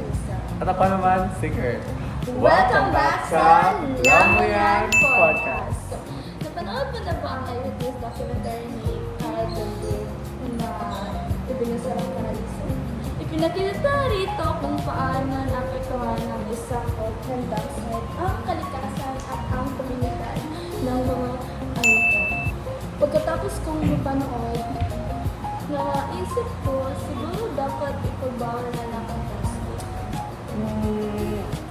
Lisa. At ako naman, si Kurt. Welcome back sa Lamuyan Podcast. So, napanood mo na ba ang eyewitness documentary ni Carl David na Ebenezer ng Paraiso? Ipinakita rito kung paano naapektuhan ng isang open-dump site ang kalikasan at ang komunidad ng mga ayuto. Pagkatapos kong mapanood, naisip ko siguro dapat ipagbawal na lang ang plastic.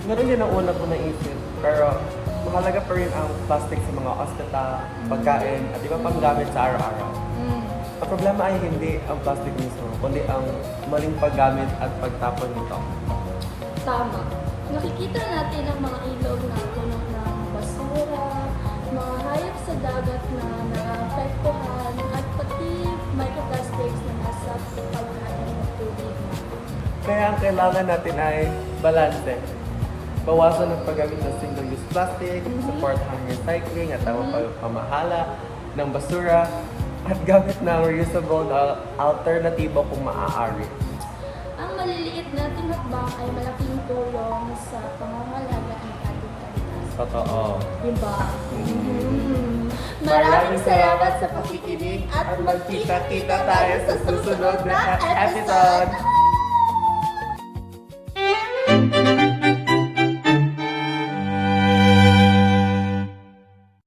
Meron din ang una ko naisip, pero mahalaga pa rin ang plastic sa mga ospital, pagkain, at iba pang gamit sa araw-araw. Ang problema ay hindi ang plastic mismo, kundi ang maling paggamit at pagtapon nito. Tama. Nakikita natin ang mga ilog na puno ng basura, mga hayop sa dagat na naapektuhan, at pati microplastics na nasa pagkain ng tubig. Kaya ang kailangan natin ay balanse. Bawasan ang paggamit ng single-use plastic, support ang recycling at ang pamahala ng basura, at gamit ng reusable na alternatibo kung maaari. Ang maliliit nating hakbang ay malaking tulong sa pangangalaga ng ating kalikasan. Totoo. Diba? Maraming salamat sa pakikinig at magkita-kita tayo sa susunod na episode.